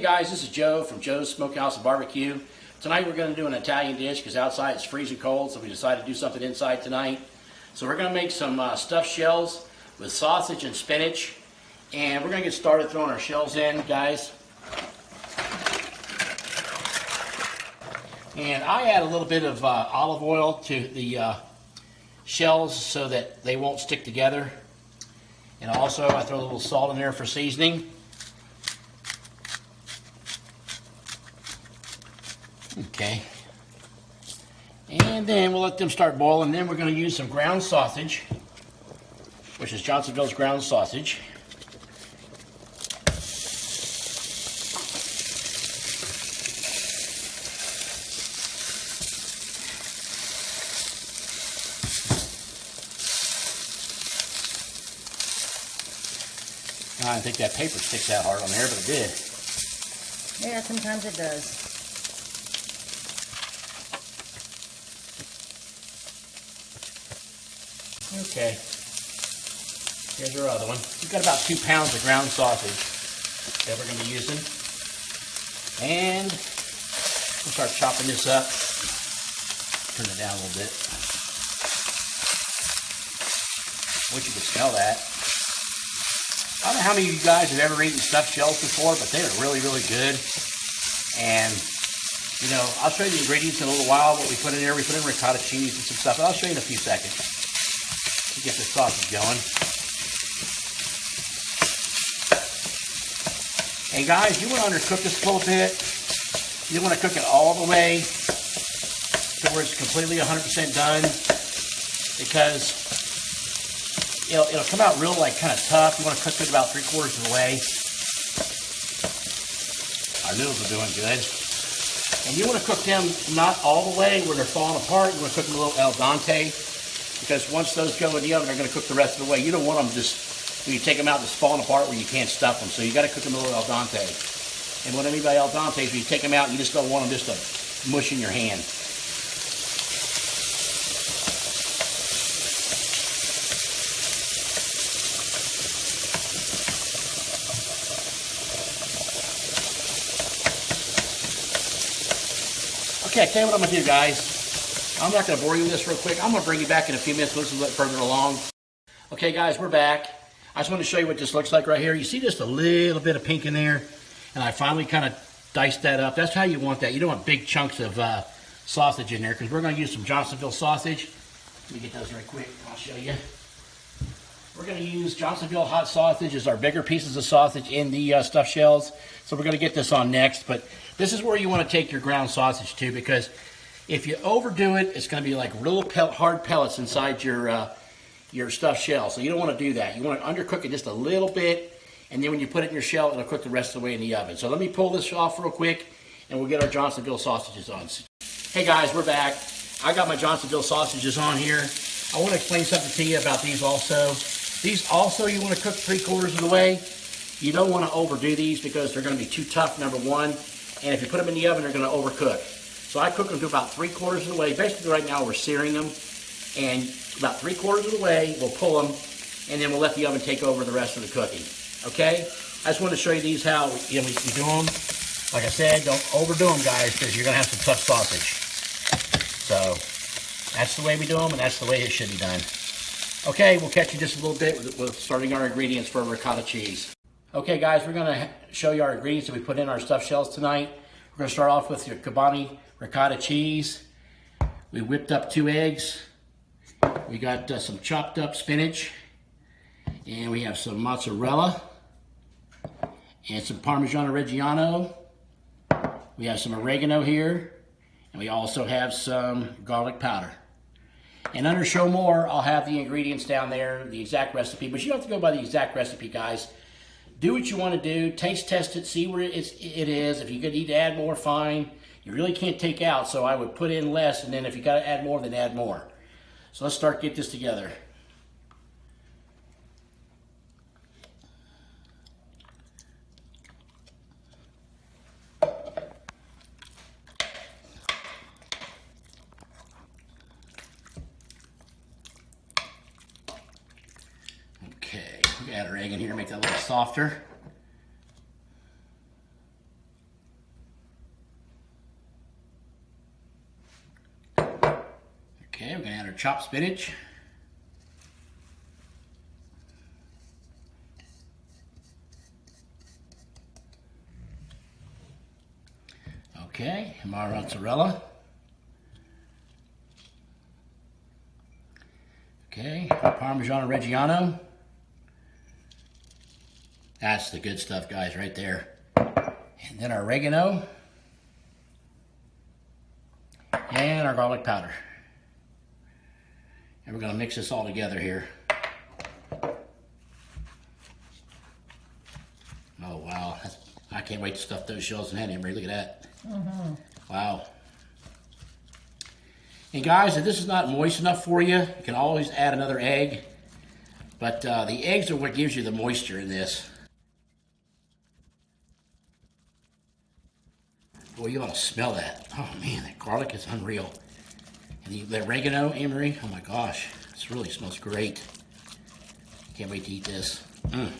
guys, this is Joe from Joe's Smokehouse and Barbecue. Tonight we're going to do an Italian dish because outside it's freezing cold, so we decided to do something inside tonight. So we're going to make some stuffed shells with sausage and spinach, and we're going to get started throwing our shells in, guys. And I add a little bit of olive oil to the shells so that they won't stick together. And also I throw a little salt in there for seasoning. Okay. And then we'll let them start boiling. Then we're going to use some ground sausage, which is Johnsonville's ground sausage. I didn't think that paper sticks that hard on there, but it did. Yeah, sometimes it does. Okay. Here's our other one. We've got about 2 pounds of ground sausage that we're going to be using. And we'll start chopping this up. Turn it down a little bit. I wish you could smell that. I don't know how many of you guys have ever eaten stuffed shells before, but they are really, really good. And, you know, I'll show you the ingredients in a little while, what we put in there. We put in ricotta cheese and some stuff, but I'll show you in a few seconds to get the sausage going. And guys, you want to undercook this a little bit. You don't want to cook it all the way to where it's completely 100% done, because it'll come out real kind of tough. You want to cook it about 3/4 of the way. Our noodles are doing good. And you want to cook them not all the way where they're falling apart. You want to cook them a little al dente, because once those go in the oven, they're going to cook the rest of the way. You don't want them just, when you take them out, just falling apart where you can't stuff them. So you got to cook them a little al dente. And what I mean by al dente is when you take them out, you just don't want them just to mush in your hand. Okay, I'll tell you what I'm going to do, guys. I'm not going to bore you with this real quick. I'm going to bring you back in a few minutes. Let's let further along. Okay, guys, we're back. I just want to show you what this looks like right here. You see just a little bit of pink in there, and I finally kind of diced that up. That's how you want that. You don't want big chunks of sausage in there, because we're going to use some Johnsonville sausage. Let me get those right quick. I'll show you. We're going to use Johnsonville hot sausage as our bigger pieces of sausage in the stuffed shells. So we're going to get this on next. But this is where you want to take your ground sausage to, because if you overdo it, it's going to be like real hard pellets inside your stuffed shell. So you don't want to do that. You want to undercook it just a little bit, and then when you put it in your shell, it'll cook the rest of the way in the oven. So let me pull this off real quick, and we'll get our Johnsonville sausages on. Hey guys, we're back. I got my Johnsonville sausages on here. I want to explain something to you about these also. These also you want to cook 3/4 of the way. You don't want to overdo these because they're going to be too tough, number one. And if you put them in the oven, they're going to overcook. So I cook them to about 3/4 of the way. Basically right now we're searing them. And about 3/4 of the way, we'll pull them. And then we'll let the oven take over the rest of the cooking. Okay? I just want to show you these how we do them. Like I said, don't overdo them, guys, because you're going to have some tough sausage. So that's the way we do them, and that's the way it should be done. Okay, we'll catch you just a little bit with starting our ingredients for ricotta cheese. Okay guys, we're going to show you our ingredients that we put in our stuffed shells tonight. We're going to start off with your Cabani ricotta cheese. We whipped up 2 eggs. We got some chopped up spinach. And we have some mozzarella. And some Parmesan Reggiano. We have some oregano here. And we also have some garlic powder. And under show more, I'll have the ingredients down there, the exact recipe. But you don't have to go by the exact recipe, guys. Do what you want to do. Taste test it. See where it is. If you could need to add more, fine. You really can't take out, so I would put in less. And then if you got to add more, then add more. So let's get this together. Okay, we add our egg in here to make that a little softer. chopped spinach. Okay, mozzarella. Okay, Parmesan Reggiano. That's the good stuff, guys, right there. And then our oregano. And our garlic powder. And we're going to mix this all together here. Oh, wow. I can't wait to stuff those shells in, Emery. Look at that. Mm-hmm. Wow. And guys, if this is not moist enough for you, you can always add another egg. But the eggs are what gives you the moisture in this. Boy, you ought to smell that. Oh man, that garlic is unreal. And the oregano, Emery, oh my gosh, this really smells great. Can't wait to eat this. Mm.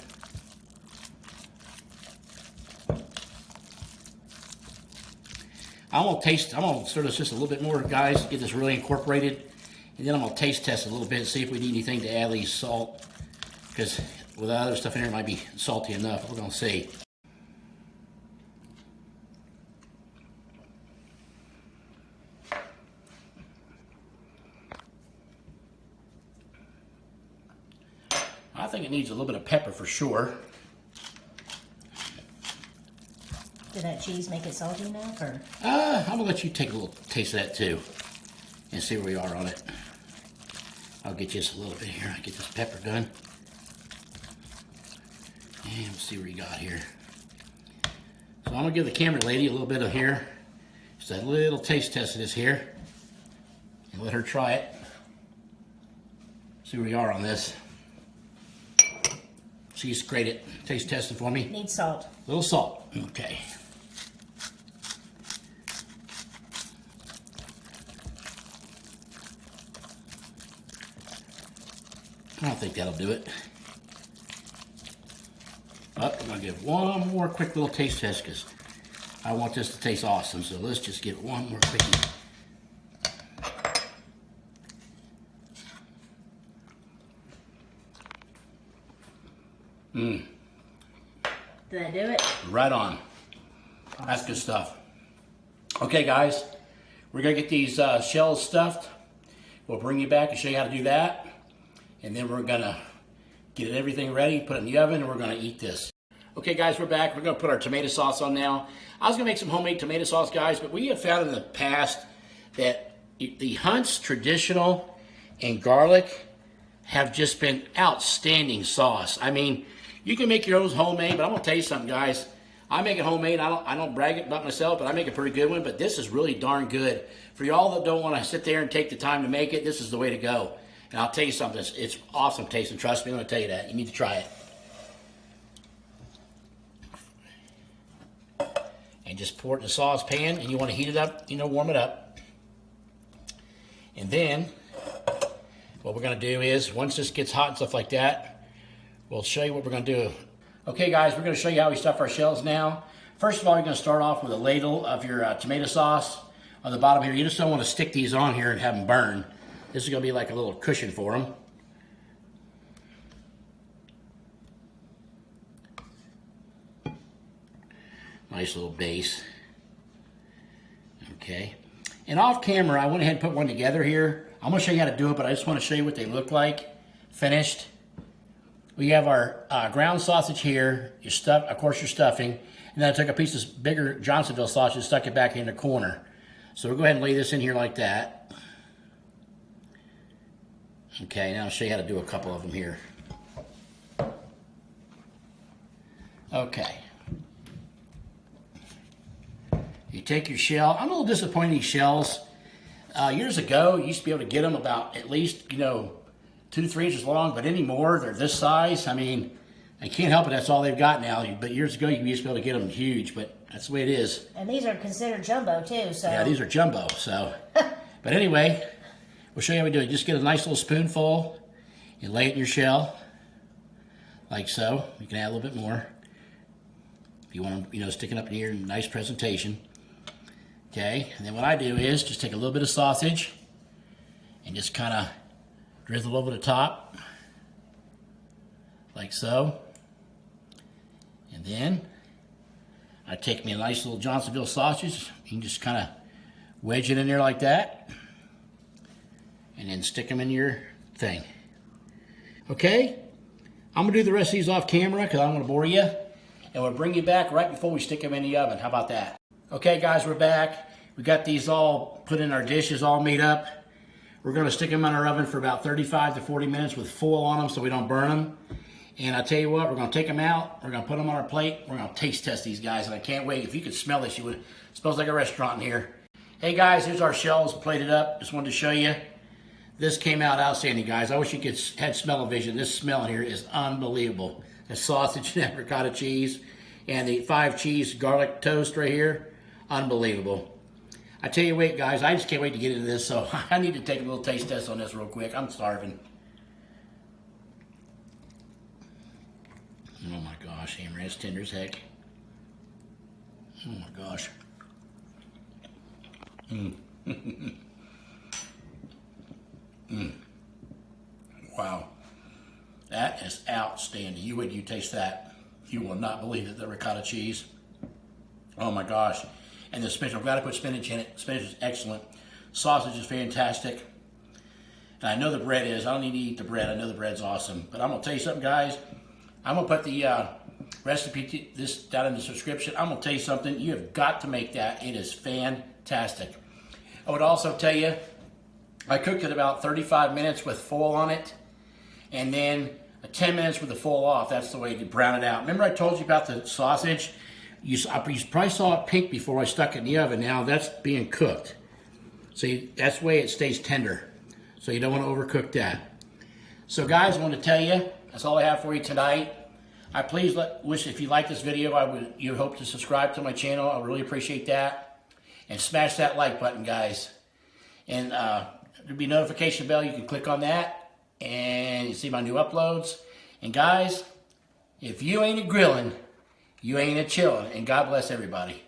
I'm gonna stir this just a little bit more, guys, get this really incorporated. And then I'm gonna taste test a little bit, see if we need anything to add these salt. Because with the other stuff in here, it might be salty enough. We're gonna see. I think it needs a little bit of pepper for sure. Did that cheese make it salty enough, or? I'm gonna let you take a little taste of that too, and see where we are on it. I'll get just a little bit here. I'll get this pepper done, and we'll see what you got here. So I'm gonna give the camera lady a little bit of here, just a little taste test of this here, and let her try it. See where we are on this. She's great at taste testing for me. Needs salt. A little salt. Okay. I don't think that'll do it. But I'm going to give one more quick little taste test because I want this to taste awesome. So let's just give it one more quickie. Mmm. Did that do it? Right on. Awesome. That's good stuff. Okay, guys, we're going to get these shells stuffed. We'll bring you back and show you how to do that. And then we're going to get everything ready, put it in the oven, and we're going to eat this. Okay, guys, we're back. We're going to put our tomato sauce on now. I was going to make some homemade tomato sauce, guys, but we have found in the past that the Hunt's traditional and garlic have just been outstanding sauce. I mean, you can make your own homemade, but I'm going to tell you something, guys. I make it homemade. I don't brag about myself, but I make a pretty good one. But this is really darn good. For y'all that don't want to sit there and take the time to make it, this is the way to go. And I'll tell you something. It's awesome tasting. Trust me, I'm going to tell you that. You need to try it. And just pour it in the saucepan, and you want to heat it up, warm it up. And then what we're going to do is, once this gets hot and stuff like that, we'll show you what we're going to do. Okay, guys, we're going to show you how we stuff our shells now. First of all, you're going to start off with a ladle of your tomato sauce on the bottom here. You just don't want to stick these on here and have them burn. This is going to be like a little cushion for them. Nice little base. Okay. And off camera, I went ahead and put one together here. I'm going to show you how to do it, but I just want to show you what they look like finished. We have our ground sausage here, your stuff, of course, your stuffing, and then I took a piece of bigger Johnsonville sausage and stuck it back in the corner. So we'll go ahead and lay this in here like that. Okay, now I'll show you how to do a couple of them here. Okay. You take your shell. I'm a little disappointed in these shells. Years ago, you used to be able to get them about at least, 2 to 3 inches long, but anymore, they're this size. I mean, I can't help it, that's all they've got now. But years ago, you used to be able to get them huge, but that's the way it is. And these are considered jumbo, too, so. Yeah, these are jumbo, so. But anyway, we'll show you how we do it. Just get a nice little spoonful and lay it in your shell, like so. You can add a little bit more if you want them, sticking up in here in a nice presentation. Okay, and then what I do is just take a little bit of sausage and just kind of drizzle over the top, like so. And then I take me a nice little Johnsonville sausage. You can just kind of wedge it in there like that, and then stick them in your thing. Okay, I'm gonna do the rest of these off camera because I don't want to bore you, and we'll bring you back right before we stick them in the oven. How about that? Okay, guys, we're back. We got these all put in our dishes, all made up. We're gonna stick them in our oven for about 35 to 40 minutes with foil on them so we don't burn them. And I tell you what, we're gonna take them out. We're gonna put them on our plate. We're gonna taste test these guys, and I can't wait. If you could smell this, you would. It smells like a restaurant in here. Hey guys, here's our shells plated up. Just wanted to show you. This came out outstanding, guys. I wish you could had smell-o-vision. This smell in here is unbelievable. The sausage and ricotta cheese and the 5 cheese garlic toast right here, unbelievable. I tell you what, guys, I just can't wait to get into this, so I need to take a little taste test on this real quick. I'm starving. Oh my gosh, hammer, that's tender as heck. Oh my gosh. Wow, that is outstanding. You taste that, you will not believe it. The ricotta cheese. Oh my gosh, and the spinach. I'm glad I put spinach in it. Spinach is excellent. Sausage is fantastic, and I know the bread is. I don't need to eat the bread. I know the bread's awesome. But I'm gonna tell you something, guys. I'm gonna put the recipe this down in the description. I'm gonna tell you something. You have got to make that. It is fantastic. I would also tell you, I cooked it about 35 minutes with foil on it, and then 10 minutes with the foil off. That's the way to brown it out. Remember I told you about the sausage? You probably saw it pink before I stuck it in the oven. Now that's being cooked. See, that's the way it stays tender. So you don't want to overcook that. So guys, I want to tell you, that's all I have for you tonight. Wish if you like this video, you hope to subscribe to my channel. I really appreciate that. And smash that like button, guys. And there'll be a notification bell. You can click on that, and you see my new uploads. And guys, if you ain't a grilling, you ain't a chilling. And God bless everybody.